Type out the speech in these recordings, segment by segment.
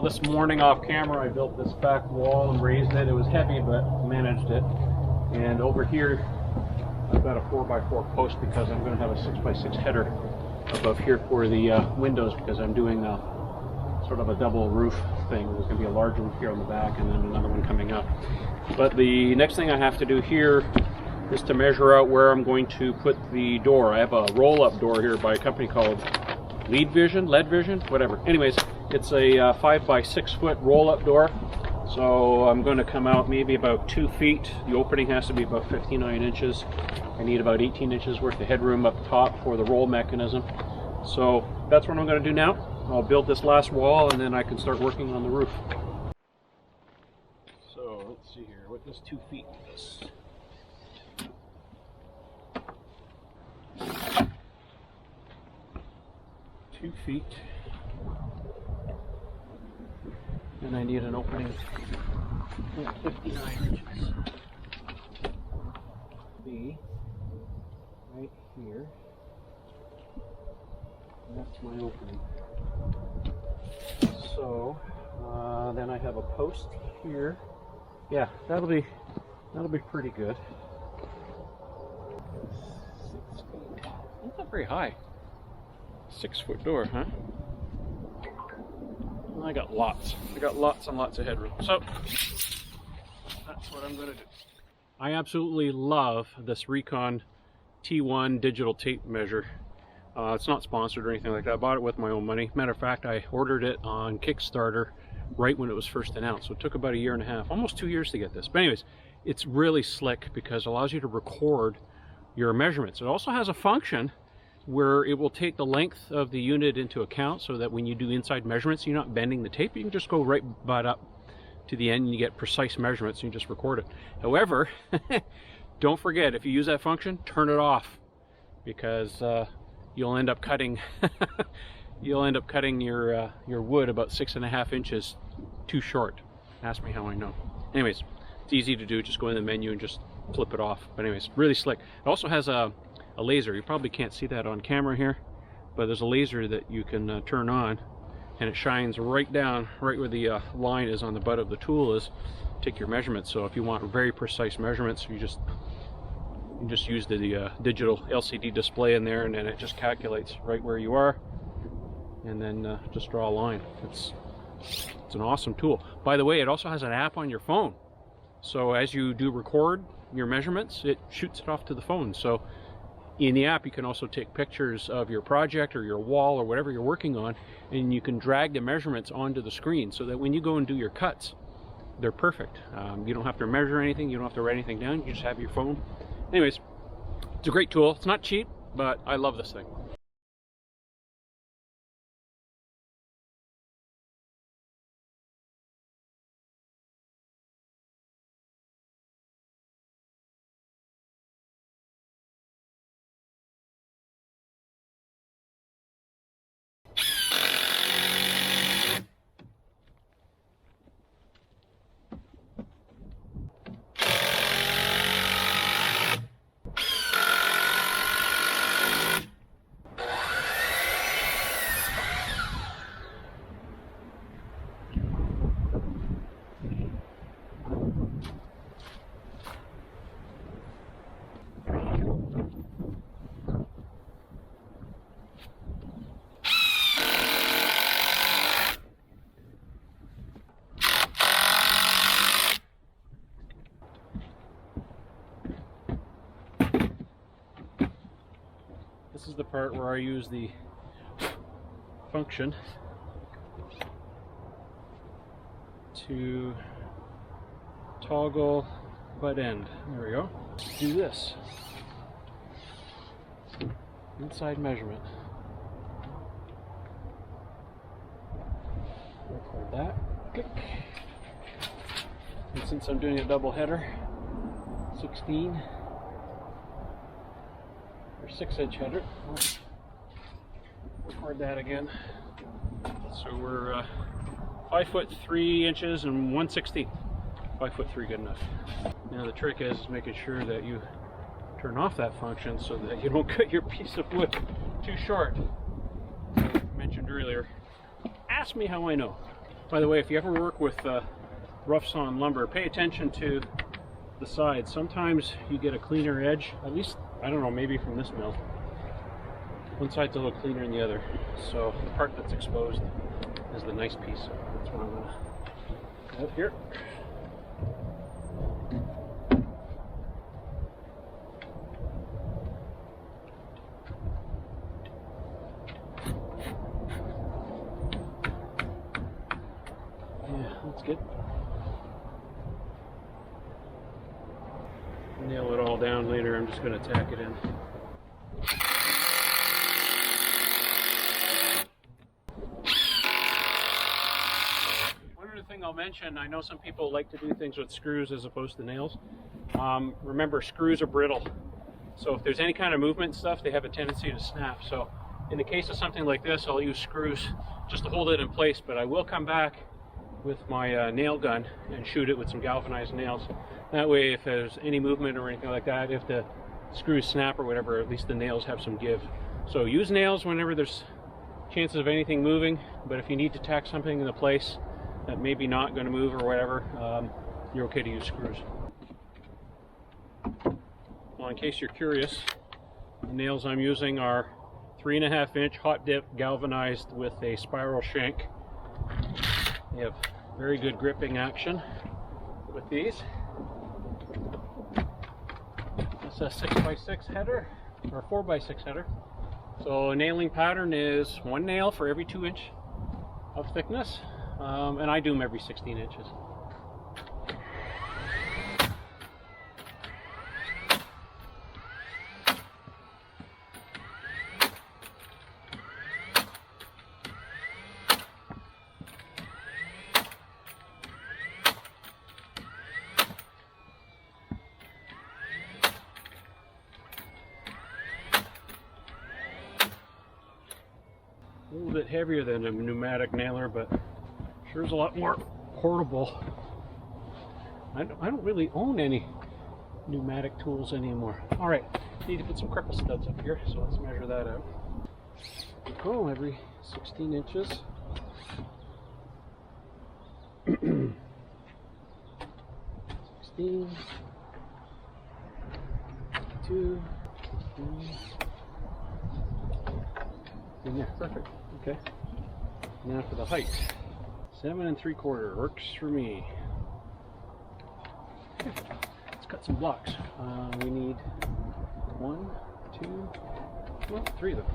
this morning off camera I built this back wall and raised it. It was heavy but managed it. And over here I've got a 4x4 post because I'm going to have a 6x6 header above here for the windows, because I'm doing a sort of a double roof thing. There's going to be a large roof here on the back and then another one coming up. But the next thing I have to do here is to measure out where I'm going to put the door. I have a roll-up door here by a company called lead vision, whatever. Anyways, it's a 5x6 foot roll-up door. So I'm going to come out maybe about 2 feet. The opening has to be about 59 inches. I need about 18 inches worth of headroom up top for the roll mechanism. So that's what I'm going to do now. I'll build this last wall and then I can start working on the roof. So let's see here, what does 2 feet is? 2 feet. And I need an opening of 59 inches. Be right here. And that's my opening. So then I have a post here. Yeah, that'll be pretty good. 6 feet. That's not very high. 6 foot door, huh? I got lots and lots of headroom. So that's what I'm going to do. I absolutely love this Recon T1 digital tape measure. It's not sponsored or anything like that. I bought it with my own money. Matter of fact, I ordered it on Kickstarter right when it was first announced. So it took about 1.5 years, almost 2 years to get this. But anyways, it's really slick because it allows you to record your measurements. It also has a function where it will take the length of the unit into account, so that when you do inside measurements, you're not bending the tape. You can just go right butt up to the end and you get precise measurements and you just record it. However, don't forget, if you use that function, turn it off, because you'll end up cutting your wood about 6.5 inches too short. Ask me how I know. Anyways, it's easy to do. Just go in the menu and just flip it off. But anyways, really slick. It also has a laser. You probably can't see that on camera here, but there's a laser that you can turn on, and it shines right down, right where the line is on the butt of the tool is, take your measurements. So if you want very precise measurements, you just use the digital LCD display in there, and then it just calculates right where you are, and then just draw a line. It's an awesome tool. By the way, it also has an app on your phone. So as you do record your measurements, it shoots it off to the phone. So in the app, you can also take pictures of your project or your wall or whatever you're working on, and you can drag the measurements onto the screen so that when you go and do your cuts, they're perfect. You don't have to measure anything, you don't have to write anything down, you just have your phone. Anyways, it's a great tool. It's not cheap, but I love this thing. This is the part where I use the function to toggle butt end. There we go. Do this. Inside measurement. Record that. Click. And since I'm doing a double header, 16 or 6-inch header. Record that again. So we're 5 foot 3 inches and 1/16. 5 foot 3, good enough. Now the trick is making sure that you turn off that function so that you don't cut your piece of wood too short. As I mentioned earlier, ask me how I know. By the way, if you ever work with rough sawn lumber, pay attention to the sides. Sometimes you get a cleaner edge, at least, I don't know, maybe from this mill. One side's a little cleaner than the other. So the part that's exposed is the nice piece. So that's what I'm gonna put out here. Yeah, that's good. Nail it all down later. I'm just going to tack it in. One other thing I'll mention, I know some people like to do things with screws as opposed to nails. Remember, screws are brittle. So if there's any kind of movement stuff, they have a tendency to snap. So in the case of something like this, I'll use screws just to hold it in place, but I will come back with my nail gun and shoot it with some galvanized nails. That way, if there's any movement or anything like that, if the screws snap or whatever, at least the nails have some give. So use nails whenever there's chances of anything moving, but if you need to tack something into place that maybe not going to move or whatever, you're okay to use screws. Well, in case you're curious, the nails I'm using are 3.5 inch hot dip galvanized with a spiral shank. They have very good gripping action with these. It's a 6x6 header, or 4x6 header. So a nailing pattern is 1 nail for every 2 inch of thickness, and I do them every 16 inches. A little bit heavier than a pneumatic nailer, but sure is a lot more portable. I don't really own any pneumatic tools anymore. All right, need to put some cripple studs up here, so let's measure that out. Oh, every 16 inches. 16, 2, 3. Yeah, perfect. Okay. Now for the height. 7 3/4 works for me. Okay. Let's cut some blocks. We need 1, 2, well, 3 of them.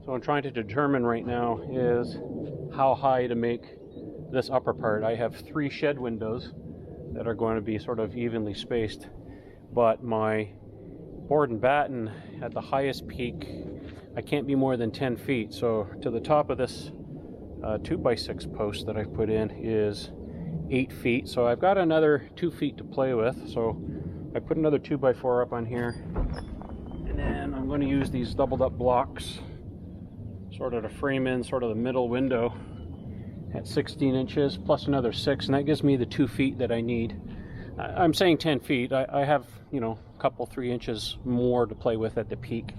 So I'm trying to determine right now is how high to make this upper part. I have 3 shed windows that are going to be sort of evenly spaced, but my board and batten at the highest peak, I can't be more than 10 feet. So to the top of this 2x6 post that I've put in is 8 feet. So I've got another 2 feet to play with. So I put another 2x4 up on here, and then I'm going to use these doubled up blocks sort of to frame in sort of the middle window at 16 inches plus another 6, and that gives me the 2 feet that I need. I'm saying 10 feet. I have, you know, a couple 3 inches more to play with at the peak.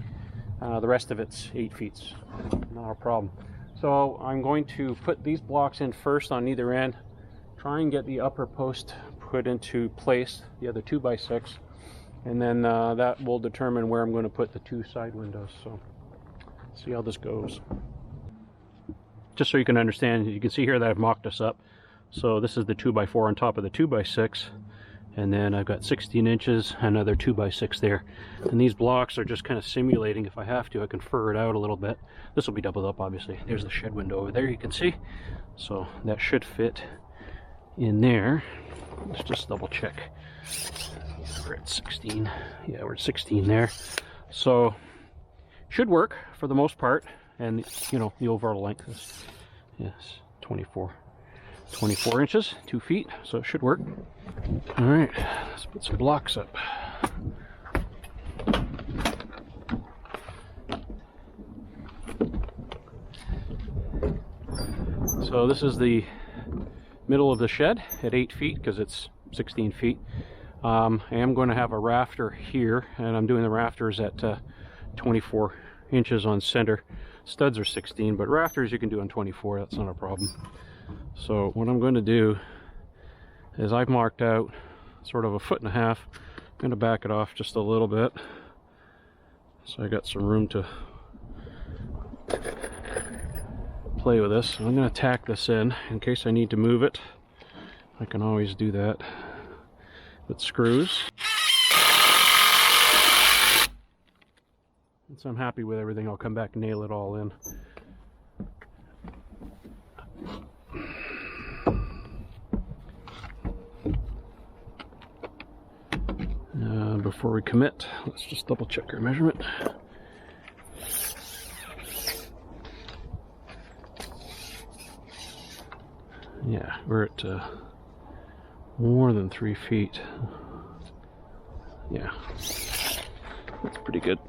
The rest of it's 8 feet, not a problem. So I'm going to put these blocks in first on either end, try and get the upper post put into place, the other 2x6, and then that will determine where I'm going to put the 2 side windows. So see how this goes. Just so you can understand, you can see here that I've mocked this up. So this is the 2x4 on top of the 2x6, and then I've got 16 inches, another 2x6 there. And these blocks are just kind of simulating, if I have to, I can fur it out a little bit. This will be doubled up, obviously. There's the shed window over there, you can see. So that should fit in there. Let's just double check. We're at 16. Yeah, we're at 16 there. So should work for the most part. And, you know, the overall length is, yes, 24 inches, 2 feet, so it should work. All right, let's put some blocks up. So this is the middle of the shed at 8 feet because it's 16 feet. I am going to have a rafter here, and I'm doing the rafters at 24 inches on center. Studs are 16, but rafters you can do on 24, that's not a problem. So what I'm going to do is I've marked out sort of 1.5 feet. I'm going to back it off just a little bit, so I got some room to play with this. So I'm going to tack this in case I need to move it. I can always do that with screws. Once I'm happy with everything, I'll come back and nail it all in. Before we commit, let's just double check our measurement. Yeah, we're at more than 3 feet. Yeah, that's pretty good.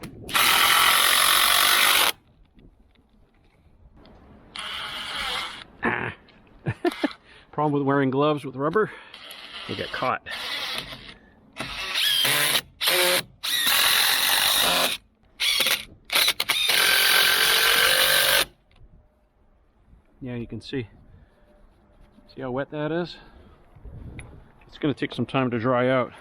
Problem with wearing gloves with rubber, they get caught. Yeah, you can see how wet that is? It's going to take some time to dry out.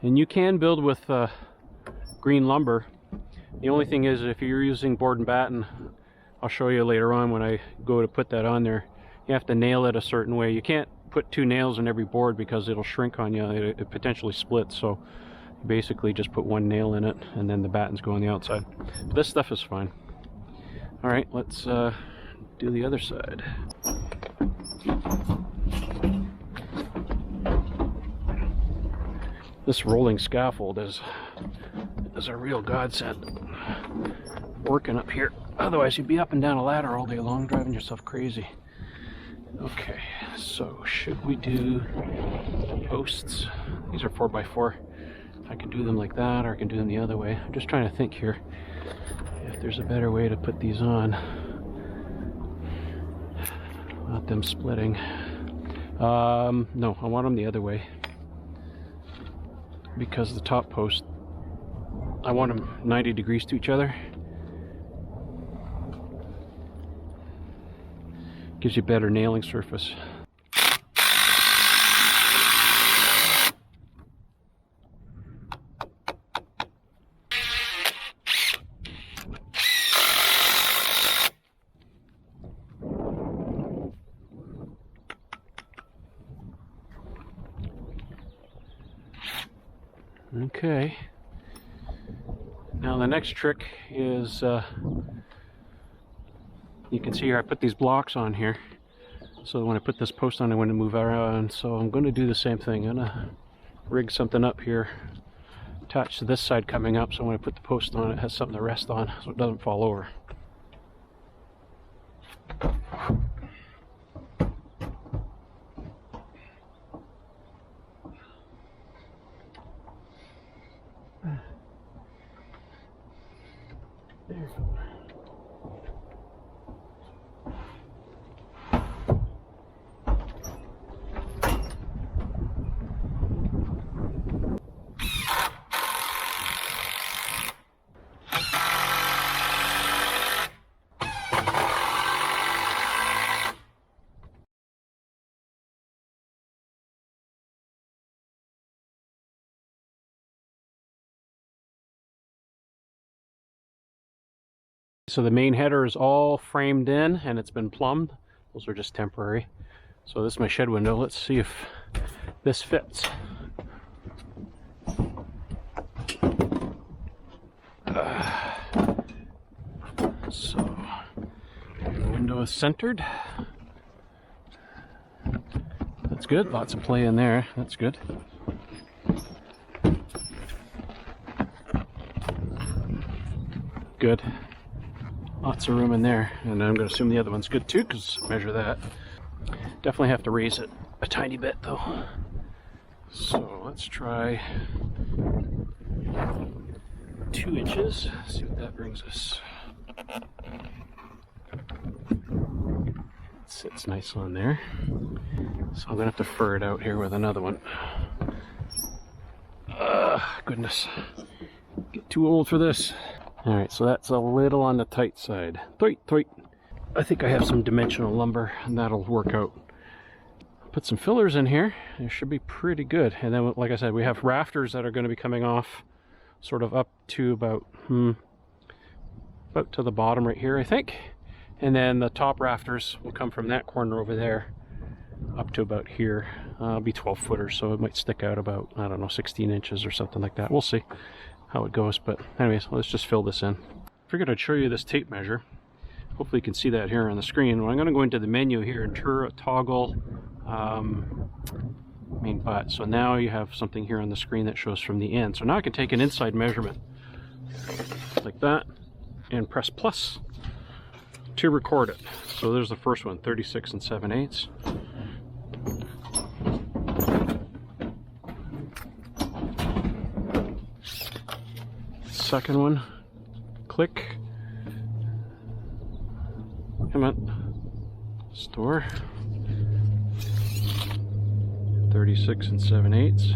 And you can build with green lumber. The only thing is, if you're using board and batten, I'll show you later on when I go to put that on there, you have to nail it a certain way. You can't put 2 nails in every board because it'll shrink on you. It potentially splits. So you basically just put 1 nail in it, and then the battens go on the outside. But this stuff is fine. All right, let's do the other side. This rolling scaffold is a real godsend working up here. Otherwise you'd be up and down a ladder all day long, driving yourself crazy. Okay, so should we do posts? These are 4x4. I can do them like that, or I can do them the other way. I'm just trying to think here if there's a better way to put these on. Not them splitting. No, I want them the other way, because the top post, I want them 90 degrees to each other. Gives you better nailing surface. Okay. Now the next trick is, you can see here I put these blocks on here. So when I put this post on, I want to move around. So I'm going to do the same thing. I'm going to rig something up here, attached to this side coming up. So when I put the post on, it has something to rest on so it doesn't fall over. There you go. So the main header is all framed in and it's been plumbed. Those are just temporary. So this is my shed window. Let's see if this fits. So the window is centered. That's good. Lots of play in there. That's good. Good. Lots of room in there, and I'm going to assume the other one's good too, because measure that. Definitely have to raise it a tiny bit though. So let's try 2 inches. See what that brings us. It sits nice on there. So I'm going to have to fur it out here with another one. Goodness. Get too old for this. Alright, so that's a little on the tight side. Tight. I think I have some dimensional lumber and that'll work out. Put some fillers in here. It should be pretty good. And then, like I said, we have rafters that are going to be coming off sort of up to about to the bottom right here, I think. And then the top rafters will come from that corner over there up to about here. It'll be 12 footers, so it might stick out about, I don't know, 16 inches or something like that. We'll see how it goes, but anyways, let's just fill this in. Figured I'd show you this tape measure. Hopefully you can see that here on the screen. Well, I'm going to go into the menu here and toggle main butt. So now you have something here on the screen that shows from the end. So now I can take an inside measurement like that and press plus to record it. So there's the first one, 36 7/8. Second one, click, come on, store, 36 7/8.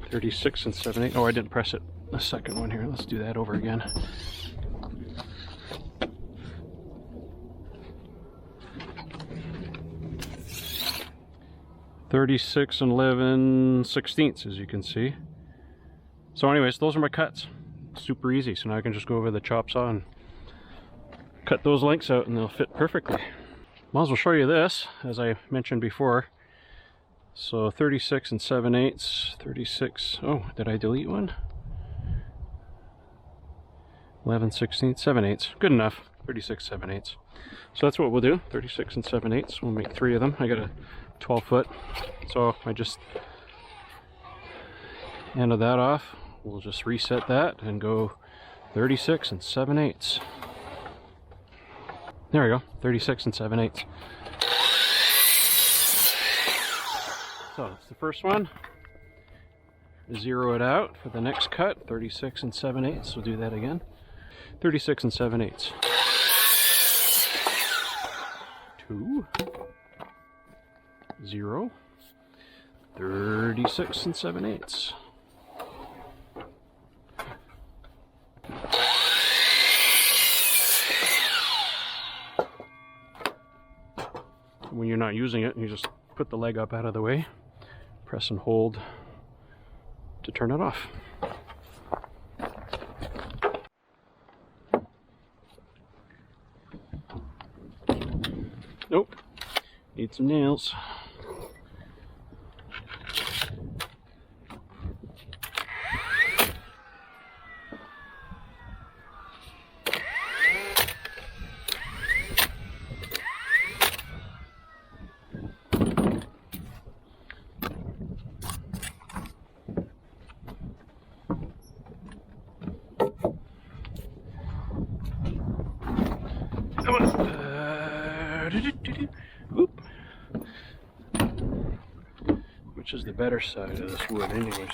Thirty-six 7/8. Oh, I didn't press it. The second one here. Let's do that over again. .36 11/16, as you can see. So anyways, those are my cuts. Super easy. So now I can just go over the chop saw and cut those lengths out and they'll fit perfectly. Might as well show you this, as I mentioned before. So 36 7/8, 36, oh, did I delete one? 11/16, 7/8, good enough, 36 7/8. So that's what we'll do, 36 7/8, we'll make 3 of them. I got a 12 foot, so I just ended that off. We'll just reset that and go 36 7/8. There we go, 36 7/8. So that's the first one. Zero it out for the next cut, 36 7/8. We'll do that again. 36 7/8. 2, 0, 36 7/8. When you're not using it, you just put the leg up out of the way, press and hold to turn it off. Nope, need some nails. Oop. Which is the better side of this wood anyways?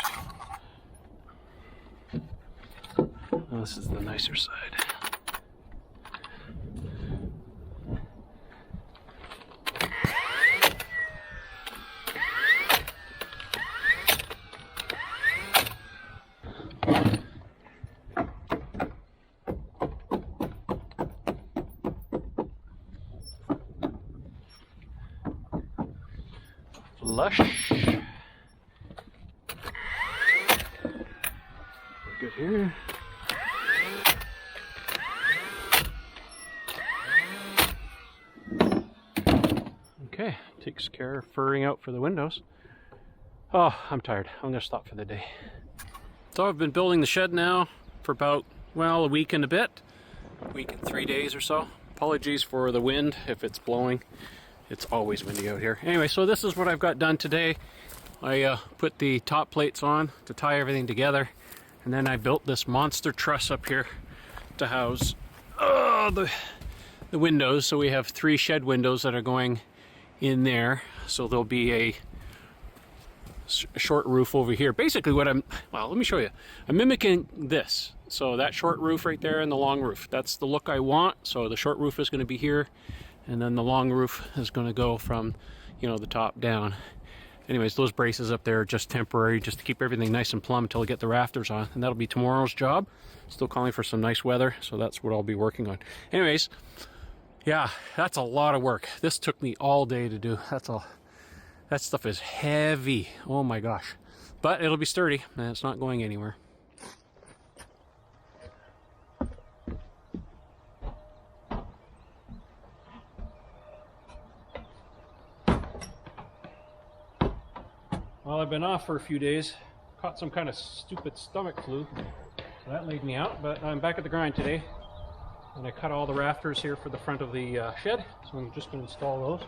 Oh, this is the nicer side. Lush. We're good here. Okay, takes care of furring out for the windows. Oh, I'm tired. I'm gonna stop for the day. So I've been building the shed now for about, well, a week and a bit. A week and 3 days or so. Apologies for the wind if it's blowing. It's always windy out here. Anyway, so this is what I've got done today. I put the top plates on to tie everything together, and then I built this monster truss up here to house the windows. So we have 3 shed windows that are going in there. So there'll be a short roof over here. Basically what well, let me show you. I'm mimicking this. So that short roof right there and the long roof. That's the look I want. So the short roof is going to be here, and then the long roof is going to go from, you know, the top down. Anyways, those braces up there are just temporary, just to keep everything nice and plumb until I get the rafters on, and that'll be tomorrow's job. Still calling for some nice weather, so that's what I'll be working on. Anyways, yeah, that's a lot of work. This took me all day to do. That stuff is heavy. Oh my gosh. But it'll be sturdy, and it's not going anywhere. Well, I've been off for a few days. Caught some kind of stupid stomach flu. So that laid me out, but I'm back at the grind today. And I cut all the rafters here for the front of the shed. So I'm just going to install those.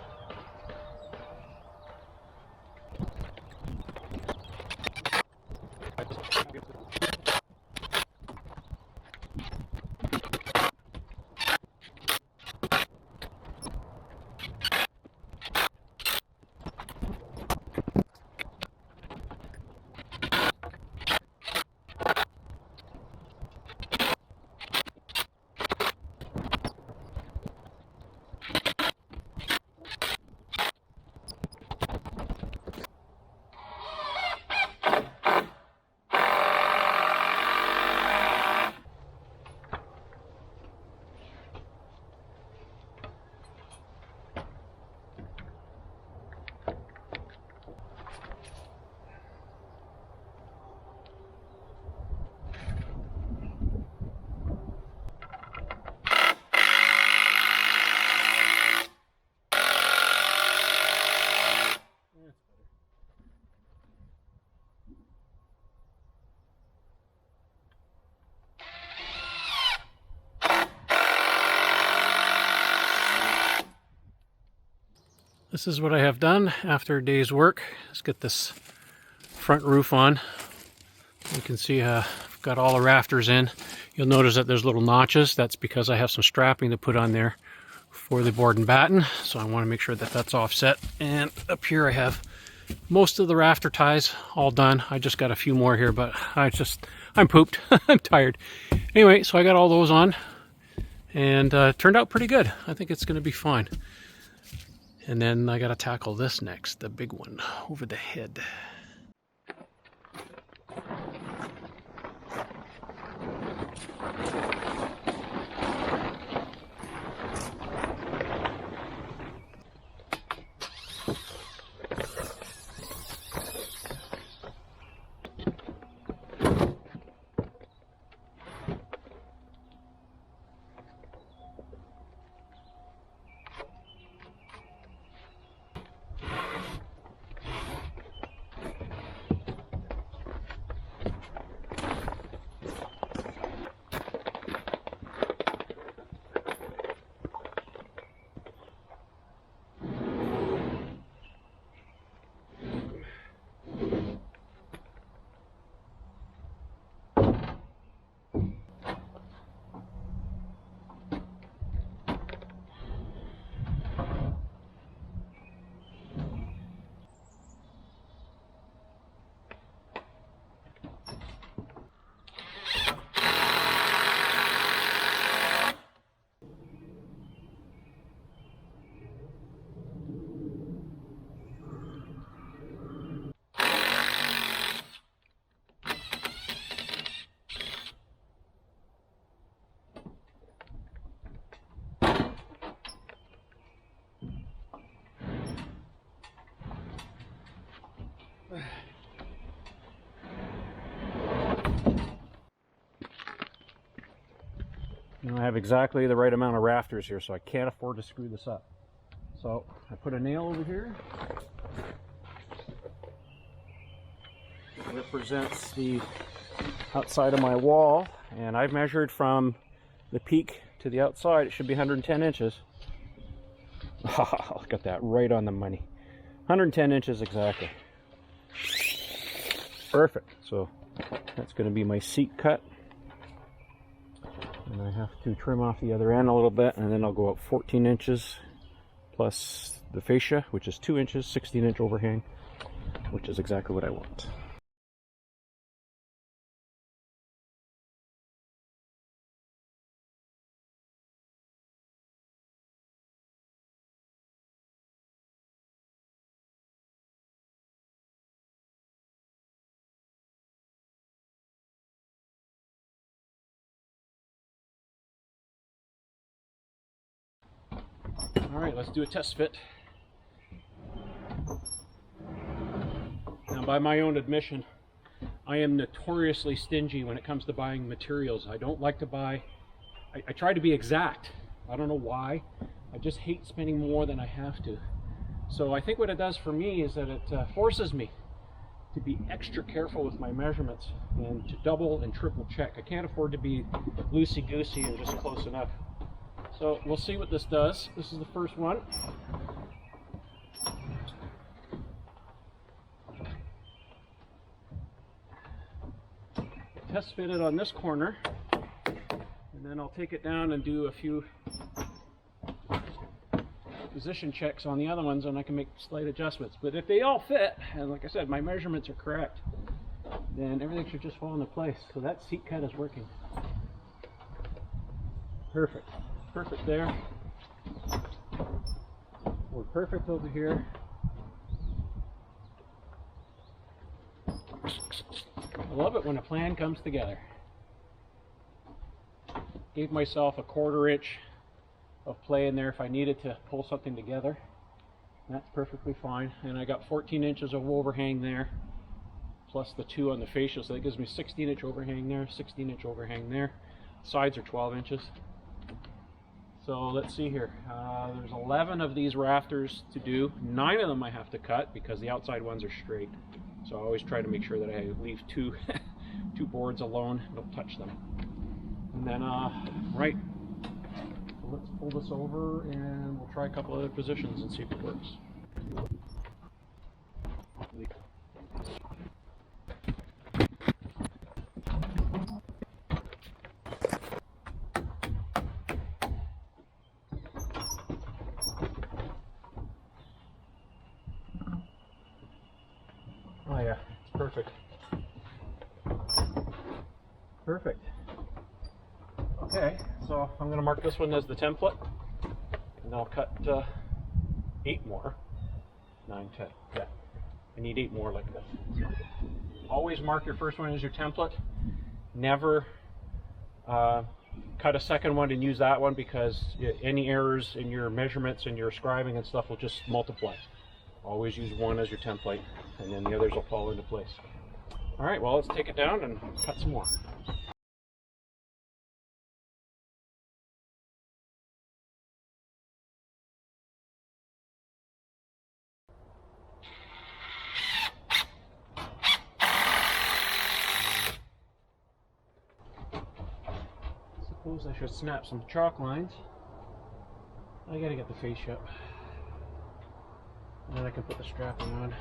This is what I have done after a day's work. Let's get this front roof on. You can see I've got all the rafters in. You'll notice that there's little notches. That's because I have some strapping to put on there for the board and batten. So I want to make sure that that's offset. And up here I have most of the rafter ties all done. I just got a few more here, but I'm pooped. I'm tired. Anyway, so I got all those on, and it turned out pretty good. I think it's going to be fine. And then I got to tackle this next, the big one over the head. have exactly the right amount of rafters here, so I can't afford to screw this up. So I put a nail over here. It represents the outside of my wall, and I've measured from the peak to the outside. It should be 110 inches. Look at that, right on the money. 110 inches exactly. Perfect. So that's going to be my seat cut. And I have to trim off the other end a little bit, and then I'll go up 14 inches plus the fascia, which is 2 inches, 16-inch overhang, which is exactly what I want. All right, let's do a test fit. Now, by my own admission, I am notoriously stingy when it comes to buying materials. I don't like to buy, I try to be exact. I don't know why. I just hate spending more than I have to. So I think what it does for me is that it forces me to be extra careful with my measurements and to double and triple check. I can't afford to be loosey-goosey and just close enough. So we'll see what this does. This is the first one. Test fit it on this corner, and then I'll take it down and do a few position checks on the other ones, and I can make slight adjustments. But if they all fit, and like I said, my measurements are correct, then everything should just fall into place. So that seat cut is working. Perfect. Perfect there. We're perfect over here. I love it when a plan comes together. Gave myself a 1/4 inch of play in there if I needed to pull something together. That's perfectly fine. And I got 14 inches of overhang there, plus the 2 on the fascia, so that gives me 16-inch overhang there, 16-inch overhang there. Sides are 12 inches. So let's see here. There's 11 of these rafters to do. 9 of them I have to cut because the outside ones are straight. So I always try to make sure that I leave two boards alone. Don't touch them. And then, right. So let's pull this over and we'll try a couple other positions and see if it works. Oh yeah, it's perfect. Perfect. Okay, so I'm going to mark this one as the template, and I'll cut 8 more. 9, 10. Yeah, I need 8 more like this. Always mark your first one as your template. Never cut a second one and use that one, because any errors in your measurements and your scribing and stuff will just multiply. Always use one as your template, and then the others will fall into place. All right, well, let's take it down and cut some more. Suppose I should snap some chalk lines. I gotta get the fascia up. And then I can put the strapping on.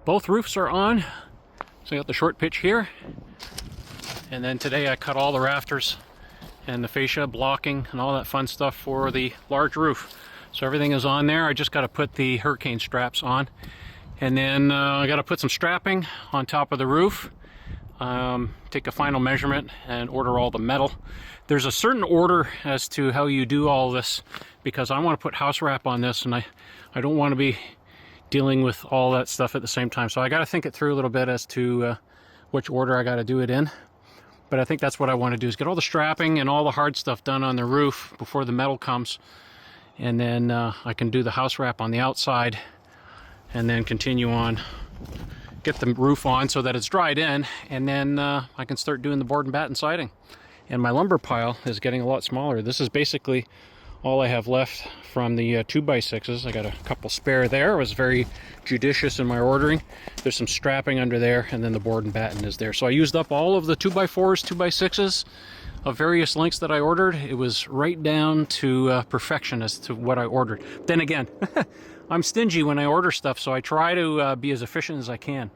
both roofs are on. So I got the short pitch here. And then today I cut all the rafters and the fascia blocking and all that fun stuff for the large roof. So everything is on there. I just got to put the hurricane straps on. And then I got to put some strapping on top of the roof. Take a final measurement and order all the metal. There's a certain order as to how you do all this because I want to put house wrap on this, and I don't want to be dealing with all that stuff at the same time. So I got to think it through a little bit as to which order I got to do it in. But I think that's what I want to do, is get all the strapping and all the hard stuff done on the roof before the metal comes. And then I can do the house wrap on the outside and then continue on, get the roof on so that it's dried in, and then I can start doing the board and batten siding. And my lumber pile is getting a lot smaller. This is basically all I have left from the 2x6s. I got a couple spare there. I was very judicious in my ordering. There's some strapping under there, and then the board and batten is there. So I used up all of the 2x4s, 2x6s of various lengths that I ordered. It was right down to perfection as to what I ordered. Then again, I'm stingy when I order stuff, so I try to be as efficient as I can.